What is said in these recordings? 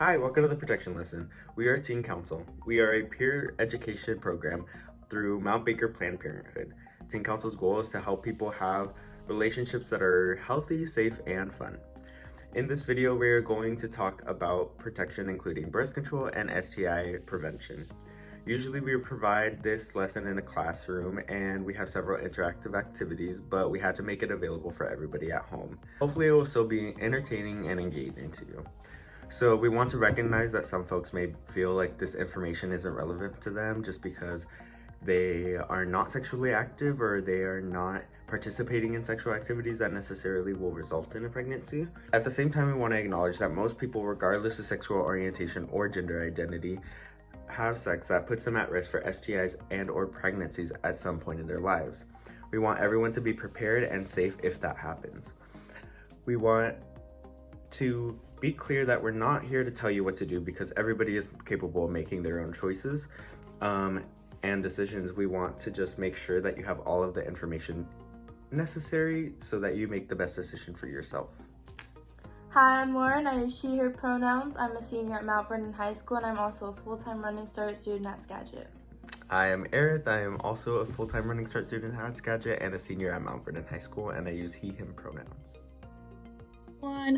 Hi, welcome to the protection lesson. We are Teen Council. We are a peer education program through Mount Baker Planned Parenthood. Teen Council's goal is to help people have relationships that are healthy, safe, and fun. In this video, we are going to talk about protection, including birth control and STI prevention. Usually we provide this lesson in a classroom and we have several interactive activities, but we had to make it available for everybody at home. Hopefully it will still be entertaining and engaging to you. So we want to recognize that some folks may feel like this information isn't relevant to them just because they are not sexually active or they are not participating in sexual activities that necessarily will result in a pregnancy. At the same time, we want to acknowledge that most people, regardless of sexual orientation or gender identity, have sex that puts them at risk for STIs and or pregnancies at some point in their lives. We want everyone to be prepared and safe if that happens. We want to be clear that we're not here to tell you what to do because everybody is capable of making their own choices and decisions. We want to just make sure that you have all of the information necessary so that you make the best decision for yourself. Hi, I'm Lauren. I use she, her pronouns. I'm a senior at Mount Vernon High School and I'm also a full-time Running Start student at Skagit. I am Aerith. I am also a full-time Running Start student at Skagit and a senior at Mount Vernon High School, and I use he, him pronouns.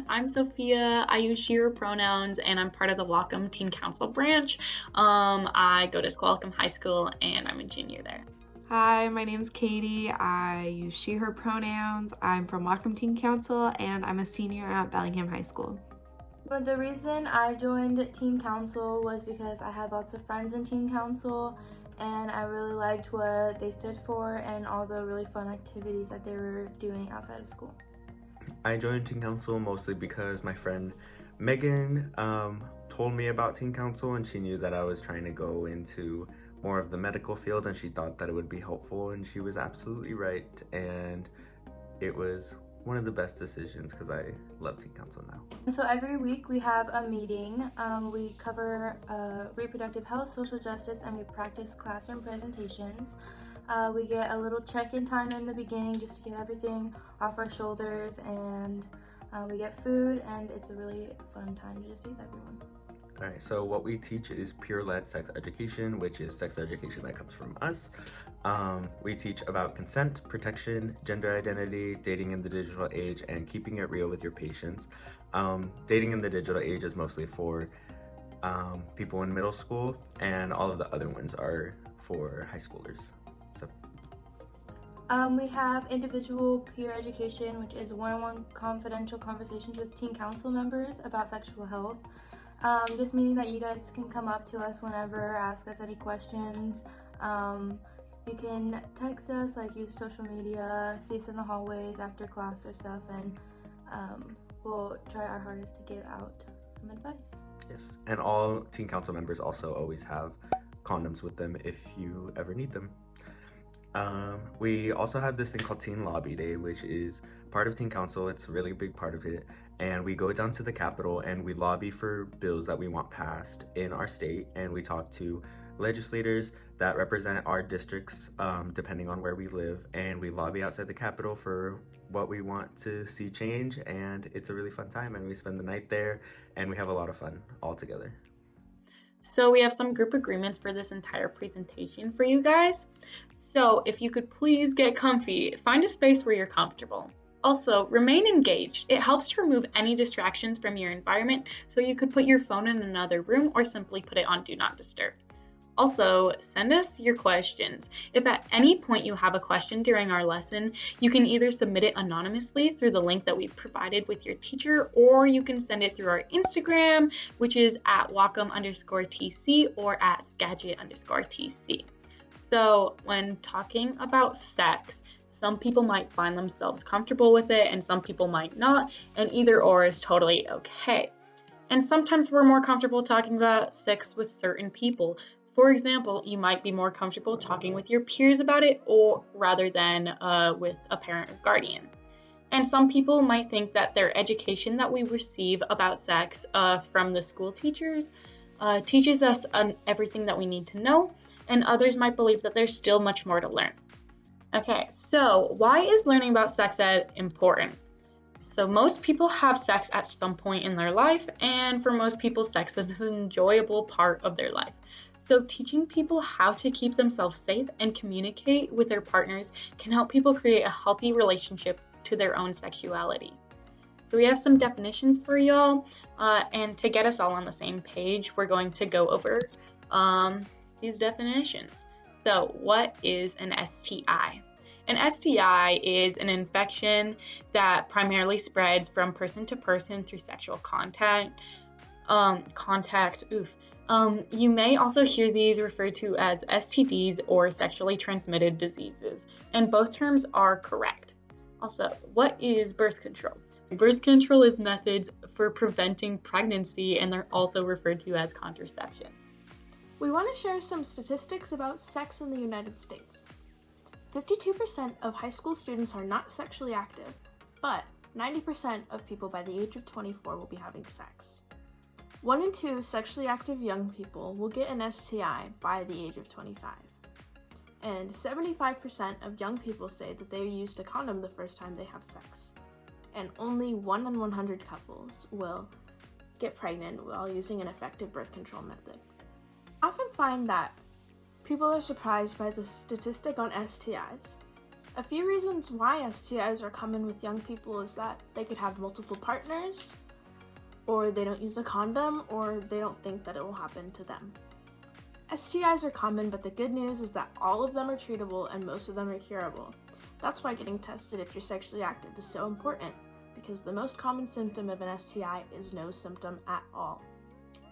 I'm Sophia. I use she, her pronouns, and I'm part of the Whatcom Teen Council branch. I go to Whatcom High School, and I'm a junior there. Hi, my name's Katie. I use she, her pronouns. I'm from Whatcom Teen Council, and I'm a senior at Bellingham High School. But the reason I joined Teen Council was because I had lots of friends in Teen Council, and I really liked what they stood for and all the really fun activities that they were doing outside of school. I joined Teen Council mostly because my friend Megan told me about Teen Council, and she knew that I was trying to go into more of the medical field and she thought that it would be helpful, and she was absolutely right, and it was one of the best decisions because I love Teen Council now. So every week we have a meeting. We cover reproductive health, social justice, and we practice classroom presentations. We get a little check-in time in the beginning just to get everything off our shoulders, and we get food, and it's a really fun time to just be with everyone. All right, so what we teach is peer-led sex education, which is sex education that comes from us. We teach about consent, protection, gender identity, dating in the digital age, and keeping it real with your patients. Dating in the digital age is mostly for people in middle school, and all of the other ones are for high schoolers. We have individual peer education, which is one-on-one confidential conversations with Teen Council members about sexual health. Just meaning that you guys can come up to us whenever, ask us any questions. You can text us, like use social media, see us in the hallways after class or stuff, and we'll try our hardest to give out some advice. Yes, and all Teen Council members also always have condoms with them if you ever need them. We also have this thing called Teen Lobby Day, which is part of Teen Council. It's a really big part of it, and we go down to the Capitol and we lobby for bills that we want passed in our state, and we talk to legislators that represent our districts depending on where we live, and we lobby outside the Capitol for what we want to see change, and it's a really fun time, and we spend the night there and we have a lot of fun all together. So we have some group agreements for this entire presentation for you guys. So if you could please get comfy, find a space where you're comfortable. Also, remain engaged. It helps to remove any distractions from your environment, so you could put your phone in another room or simply put it on Do Not Disturb. Also, send us your questions. If at any point you have a question during our lesson, you can either submit it anonymously through the link that we've provided with your teacher, or you can send it through our Instagram, which is at Whatcom_TC or at Skagit_TC. So when talking about sex, some people might find themselves comfortable with it and some people might not, and either or is totally okay. And sometimes we're more comfortable talking about sex with certain people. For example, you might be more comfortable talking with your peers about it or rather than with a parent or guardian. And some people might think that their education that we receive about sex from the school teachers teaches us everything that we need to know, and others might believe that there's still much more to learn. Okay, so why is learning about sex ed important? So most people have sex at some point in their life, and for most people, sex is an enjoyable part of their life. So teaching people how to keep themselves safe and communicate with their partners can help people create a healthy relationship to their own sexuality. So we have some definitions for y'all, and to get us all on the same page, we're going to go over these definitions. So what is an STI? An STI is an infection that primarily spreads from person to person through sexual contact. You may also hear these referred to as STDs or sexually transmitted diseases, and both terms are correct. Also, what is birth control? Birth control is methods for preventing pregnancy, and they're also referred to as contraception. We want to share some statistics about sex in the United States. 52% of high school students are not sexually active, but 90% of people by the age of 24 will be having sex. 1 in 2 sexually active young people will get an STI by the age of 25. And 75% of young people say that they used a condom the first time they have sex. And only 1 in 100 couples will get pregnant while using an effective birth control method. I often find that people are surprised by the statistic on STIs. A few reasons why STIs are common with young people is that they could have multiple partners, or they don't use a condom, or they don't think that it will happen to them. STIs are common, but the good news is that all of them are treatable and most of them are curable. That's why getting tested if you're sexually active is so important, because the most common symptom of an STI is no symptom at all.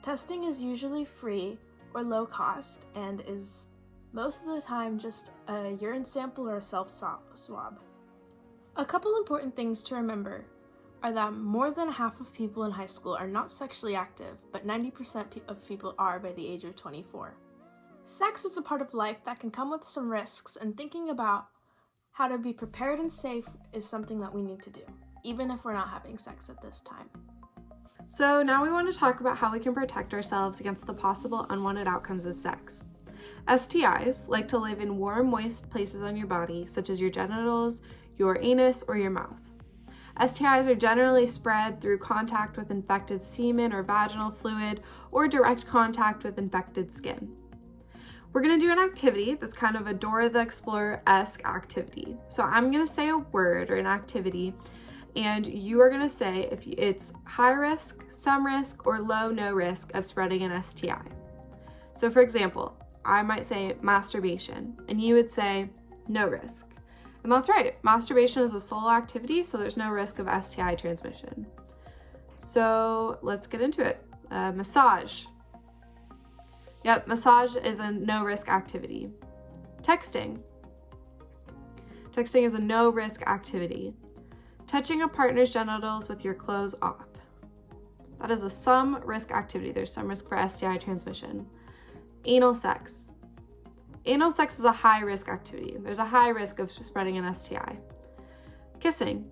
Testing is usually free or low cost and is most of the time just a urine sample or a self-swab. A couple important things to remember are that more than half of people in high school are not sexually active, but 90% of people are by the age of 24. Sex is a part of life that can come with some risks, and thinking about how to be prepared and safe is something that we need to do, even if we're not having sex at this time. So now we want to talk about how we can protect ourselves against the possible unwanted outcomes of sex. STIs like to live in warm, moist places on your body, such as your genitals, your anus, or your mouth. STIs are generally spread through contact with infected semen or vaginal fluid, or direct contact with infected skin. We're going to do an activity that's kind of a Dora the Explorer-esque activity. So I'm going to say a word or an activity, and you are going to say if it's high risk, some risk, or low, no risk of spreading an STI. So for example, I might say masturbation, and you would say no risk. And that's right, masturbation is a solo activity, so there's no risk of STI transmission. So let's get into it. Massage. Yep, massage is a no risk activity. Texting. Texting is a no risk activity. Touching a partner's genitals with your clothes off. That is a some risk activity. There's some risk for STI transmission. Anal sex. Anal sex is a high risk activity. There's a high risk of spreading an STI. Kissing.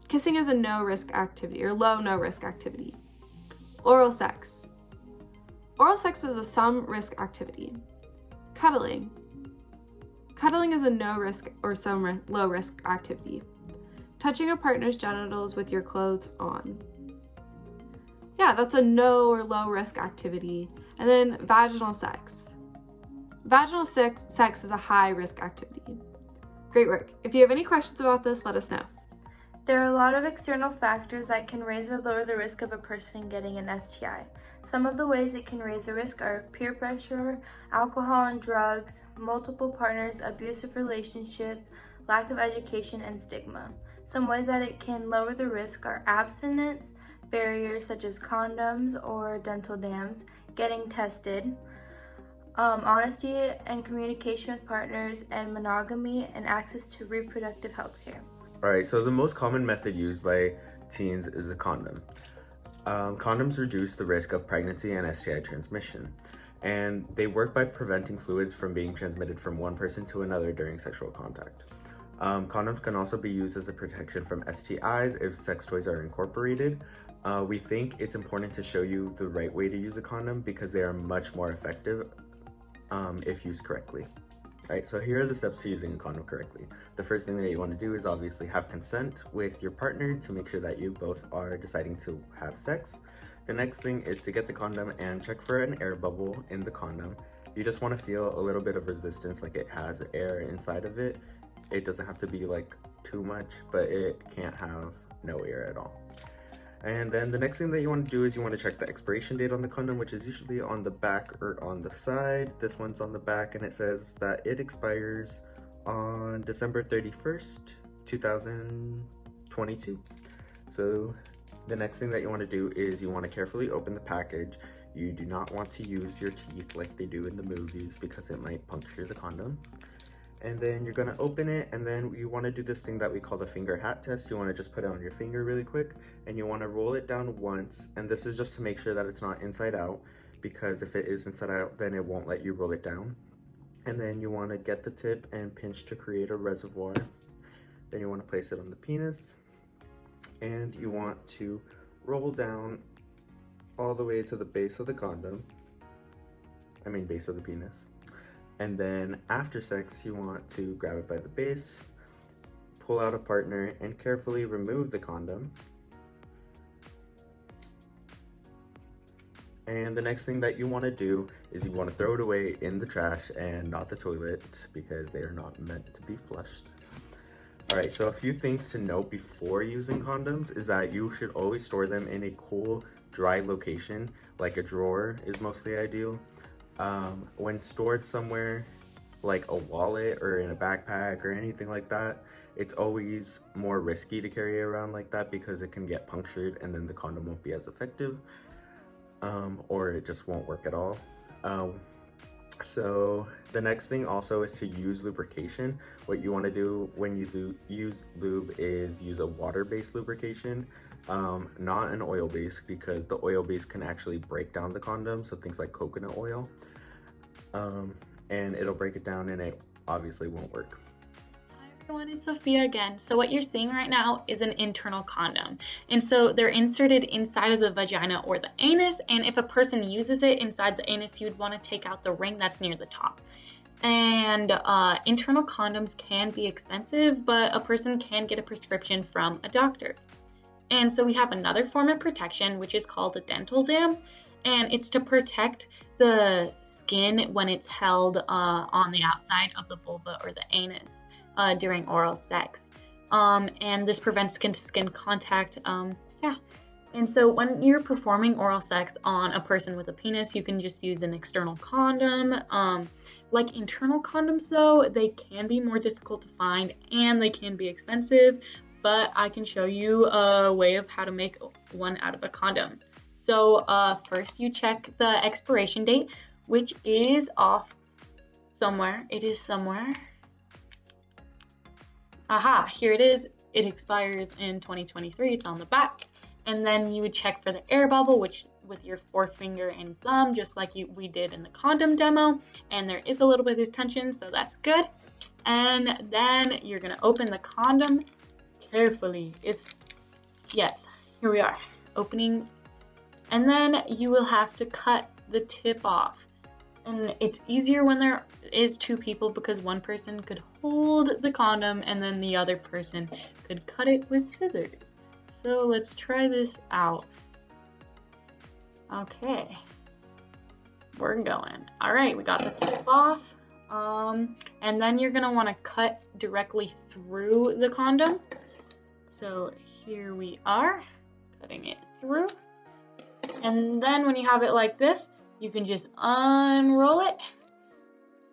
Kissing is a no risk activity or low no risk activity. Oral sex. Oral sex is a some risk activity. Cuddling. Cuddling is a no risk or some low risk activity. Touching a partner's genitals with your clothes on. Yeah, that's a no or low risk activity. And then vaginal sex. Vaginal sex is a high risk activity. Great work. If you have any questions about this, let us know. There are a lot of external factors that can raise or lower the risk of a person getting an STI. Some of the ways it can raise the risk are peer pressure, alcohol and drugs, multiple partners, abusive relationship, lack of education, and stigma. Some ways that it can lower the risk are abstinence, barriers such as condoms or dental dams, getting tested, honesty and communication with partners, and monogamy, and access to reproductive health care. Alright, so the most common method used by teens is a condom. Condoms reduce the risk of pregnancy and STI transmission, and they work by preventing fluids from being transmitted from one person to another during sexual contact. Condoms can also be used as a protection from STIs if sex toys are incorporated. We think it's important to show you the right way to use a condom because they are much more effective if used correctly. Alright, so here are the steps to using a condom correctly. The first thing that you want to do is obviously have consent with your partner to make sure that you both are deciding to have sex. The next thing is to get the condom and check for an air bubble in the condom. You just want to feel a little bit of resistance, like it has air inside of it. It doesn't have to be like too much, but it can't have no air at all. And then the next thing that you want to do is you want to check the expiration date on the condom, which is usually on the back or on the side. This one's on the back and it says that it expires on December 31st, 2022. So the next thing that you want to do is you want to carefully open the package. You do not want to use your teeth like they do in the movies because it might puncture the condom. And then you're gonna open it, and then you wanna do this thing that we call the finger hat test. You wanna just put it on your finger really quick, and you wanna roll it down once, and this is just to make sure that it's not inside out, because if it is inside out, then it won't let you roll it down. And then you wanna get the tip and pinch to create a reservoir. Then you wanna place it on the penis, and you want to roll down all the way to the base of the condom. Base of the penis. And then after sex, you want to grab it by the base, pull out a partner, and carefully remove the condom. And the next thing that you want to do is you want to throw it away in the trash and not the toilet, because they are not meant to be flushed. Alright, so a few things to note before using condoms is that you should always store them in a cool, dry location, like a drawer is mostly ideal. When stored somewhere like a wallet or in a backpack or anything like that, it's always more risky to carry it around like that because it can get punctured and then the condom won't be as effective, or it just won't work at all. So the next thing also is to use lubrication. What you want to do when you use lube is use a water-based lubrication, not an oil-based, because the oil-based can actually break down the condom, so things like coconut oil, and it'll break it down and it obviously won't work. Hi everyone, it's Sophia again. So what you're seeing right now is an internal condom, and so they're inserted inside of the vagina or the anus, and if a person uses it inside the anus, you'd want to take out the ring that's near the top. And internal condoms can be expensive, but a person can get a prescription from a doctor. And so we have another form of protection, which is called a dental dam, and it's to protect the skin when it's held on the outside of the vulva or the anus during oral sex. And this prevents skin-to-skin contact. And so when you're performing oral sex on a person with a penis, you can just use an external condom. Like internal condoms though, they can be more difficult to find and they can be expensive, but I can show you a way of how to make one out of a condom. So first you check the expiration date, which is off somewhere. It is somewhere. Aha, here it is. It expires in 2023. It's on the back. And then you would check for the air bubble, which with your forefinger and thumb, just like we did in the condom demo. And there is a little bit of tension, so that's good. And then you're gonna open the condom carefully. Yes, here we are, opening. And then you will have to cut the tip off. And it's easier when there is two people because one person could hold the condom and then the other person could cut it with scissors. So let's try this out. Okay, we're going. All right, we got the tip off. And then you're gonna wanna cut directly through the condom. So here we are, cutting it through. And then when you have it like this, you can just unroll it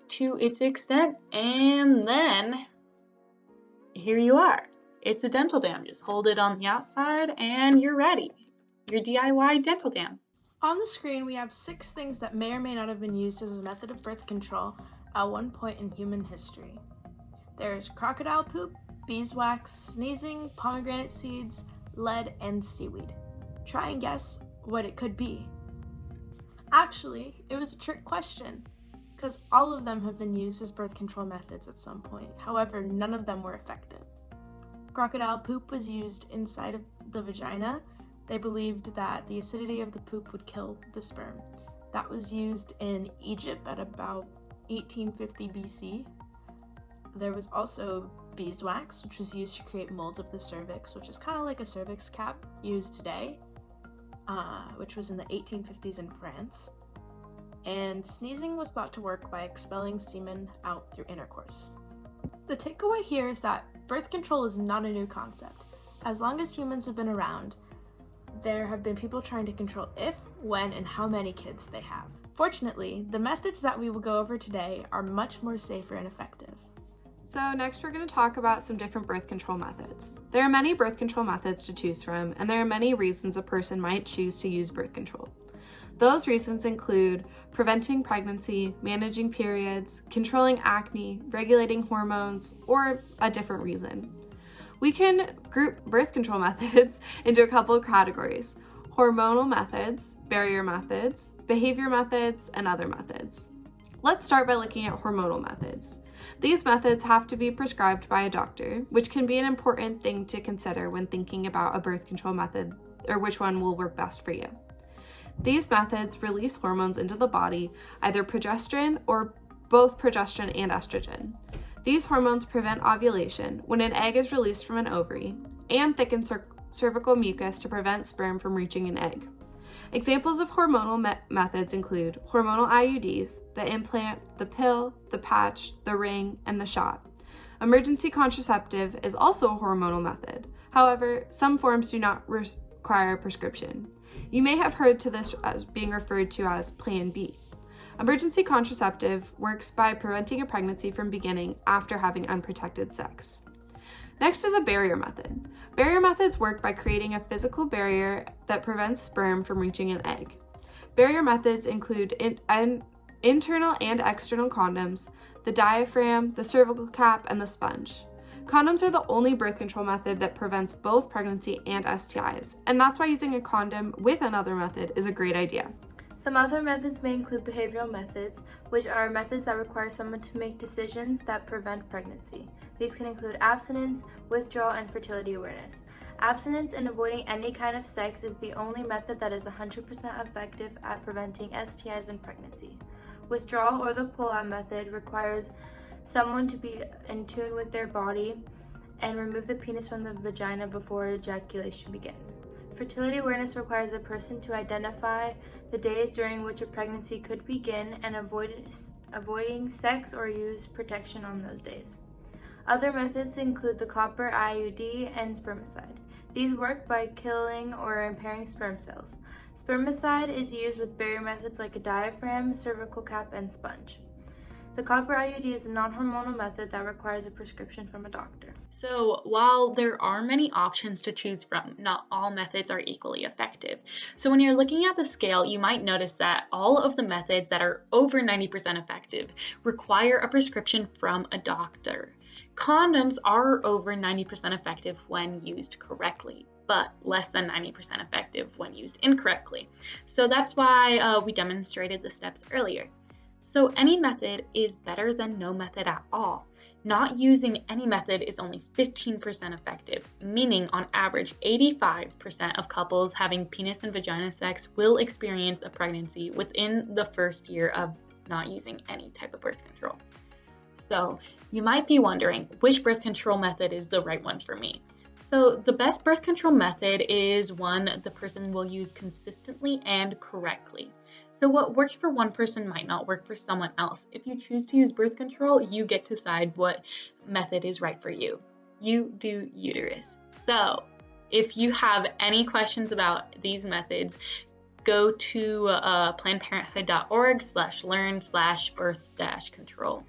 to its extent, and then here you are. It's a dental dam. Just hold it on the outside and you're ready. Your DIY dental dam. On the screen, we have 6 things that may or may not have been used as a method of birth control at one point in human history. There's crocodile poop, beeswax, sneezing, pomegranate seeds, lead, and seaweed. Try and guess what it could be. Actually, it was a trick question, because all of them have been used as birth control methods at some point. However, none of them were effective. Crocodile poop was used inside of the vagina. They believed that the acidity of the poop would kill the sperm. That was used in Egypt at about 1850 BC. There was also beeswax, which was used to create molds of the cervix, which is kind of like a cervix cap used today, which was in the 1850s in France. And sneezing was thought to work by expelling semen out through intercourse. The takeaway here is that birth control is not a new concept. As long as humans have been around, there have been people trying to control if, when, and how many kids they have. Fortunately, the methods that we will go over today are much more safer and effective. So next we're going to talk about some different birth control methods. There are many birth control methods to choose from, and there are many reasons a person might choose to use birth control. Those reasons include preventing pregnancy, managing periods, controlling acne, regulating hormones, or a different reason. We can group birth control methods into a couple of categories: hormonal methods, barrier methods, behavior methods, and other methods. Let's start by looking at hormonal methods. These methods have to be prescribed by a doctor, which can be an important thing to consider when thinking about a birth control method or which one will work best for you. These methods release hormones into the body, either progesterone or both progesterone and estrogen. These hormones prevent ovulation when an egg is released from an ovary and thicken cervical mucus to prevent sperm from reaching an egg. Examples of hormonal methods include hormonal IUDs, the implant, the pill, the patch, the ring, and the shot. Emergency contraceptive is also a hormonal method. However, some forms do not require a prescription. You may have heard to this as being referred to as Plan B. Emergency contraceptive works by preventing a pregnancy from beginning after having unprotected sex. Next is a barrier method. Barrier methods work by creating a physical barrier that prevents sperm from reaching an egg. Barrier methods include internal and external condoms, the diaphragm, the cervical cap, and the sponge. Condoms are the only birth control method that prevents both pregnancy and STIs, and that's why using a condom with another method is a great idea. Some other methods may include behavioral methods, which are methods that require someone to make decisions that prevent pregnancy. These can include abstinence, withdrawal, and fertility awareness. Abstinence and avoiding any kind of sex is the only method that is 100% effective at preventing STIs and pregnancy. Withdrawal, or the pull-out method, requires someone to be in tune with their body and remove the penis from the vagina before ejaculation begins. Fertility awareness requires a person to identify the days during which a pregnancy could begin and avoiding sex or use protection on those days. Other methods include the copper IUD and spermicide. These work by killing or impairing sperm cells. Spermicide is used with barrier methods like a diaphragm, cervical cap, and sponge. The copper IUD is a non-hormonal method that requires a prescription from a doctor. So while there are many options to choose from, not all methods are equally effective. So when you're looking at the scale, you might notice that all of the methods that are over 90% effective require a prescription from a doctor. Condoms are over 90% effective when used correctly, but less than 90% effective when used incorrectly. So that's why we demonstrated the steps earlier. So any method is better than no method at all. Not using any method is only 15% effective, meaning on average 85% of couples having penis and vagina sex will experience a pregnancy within the first year of not using any type of birth control. So you might be wondering which birth control method is the right one for me. So the best birth control method is one the person will use consistently and correctly. So what works for one person might not work for someone else. If you choose to use birth control, you get to decide what method is right for you. You do uterus. So if you have any questions about these methods, go to plannedparenthood.org/learn/birth-control.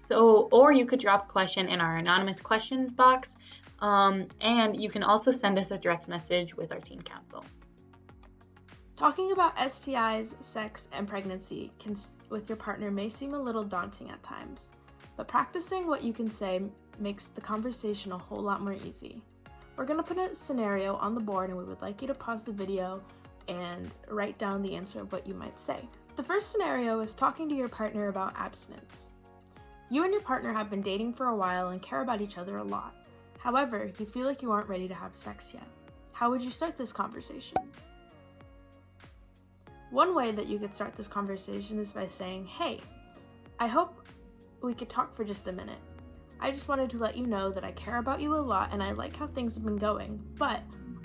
So, or you could drop a question in our anonymous questions box, and you can also send us a direct message with our teen council. Talking about STIs, sex, and pregnancy with your partner may seem a little daunting at times, but practicing what you can say makes the conversation a whole lot more easy. We're going to put a scenario on the board and we would like you to pause the video and write down the answer of what you might say. The first scenario is talking to your partner about abstinence. You and your partner have been dating for a while and care about each other a lot. However, you feel like you aren't ready to have sex yet. How would you start this conversation? One way that you could start this conversation is by saying, "Hey, I hope we could talk for just a minute. I just wanted to let you know that I care about you a lot and I like how things have been going, but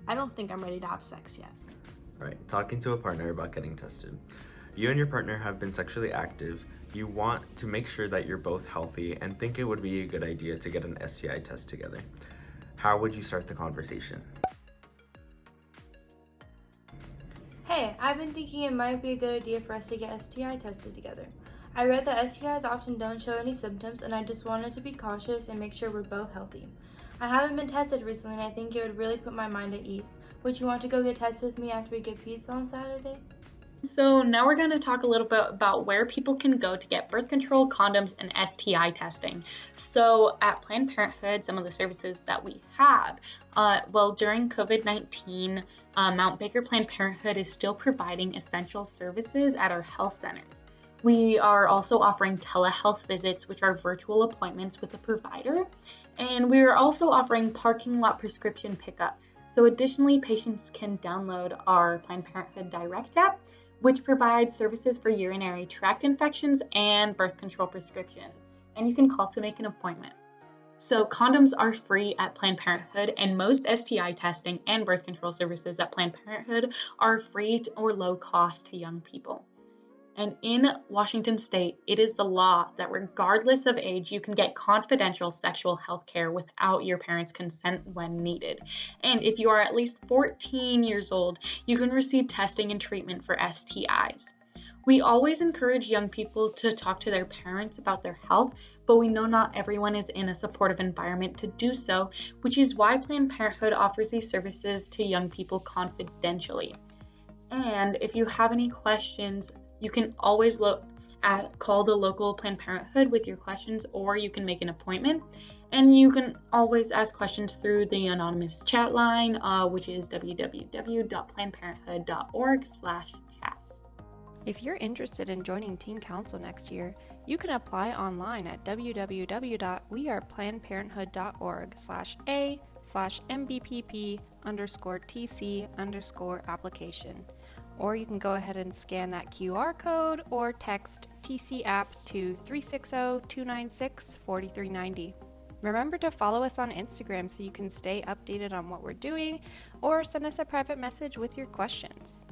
I don't think I'm ready to have sex yet. Right, talking to a partner about getting tested. You and your partner have been sexually active. You want to make sure that you're both healthy and think it would be a good idea to get an STI test together. How would you start the conversation? Hey, I've been thinking it might be a good idea for us to get STI tested together. I read that STIs often don't show any symptoms, and I just wanted to be cautious and make sure we're both healthy. I haven't been tested recently, and I think it would really put my mind at ease. Would you want to go get tested with me after we get pizza on Saturday? So now we're going to talk a little bit about where people can go to get birth control, condoms, and STI testing. So at Planned Parenthood, some of the services that we have, during COVID-19, Mount Baker Planned Parenthood is still providing essential services at our health centers. We are also offering telehealth visits, which are virtual appointments with a provider. And we are also offering parking lot prescription pickup. So additionally, patients can download our Planned Parenthood Direct app, which provides services for urinary tract infections and birth control prescriptions. And you can call to make an appointment. So condoms are free at Planned Parenthood, and most STI testing and birth control services at Planned Parenthood are free or low cost to young people. And in Washington State, it is the law that regardless of age, you can get confidential sexual health care without your parents' consent when needed. And if you are at least 14 years old, you can receive testing and treatment for STIs. We always encourage young people to talk to their parents about their health, but we know not everyone is in a supportive environment to do so, which is why Planned Parenthood offers these services to young people confidentially. And if you have any questions, you can always call the local Planned Parenthood with your questions, or you can make an appointment. And you can always ask questions through the anonymous chat line, which is www.plannedparenthood.org/chat. If you're interested in joining Teen Council next year, you can apply online at www.weareplannedparenthood.org/a/mbpp_tc_application. Or you can go ahead and scan that QR code or text TC app to 360-296-4390. Remember to follow us on Instagram so you can stay updated on what we're doing, or send us a private message with your questions.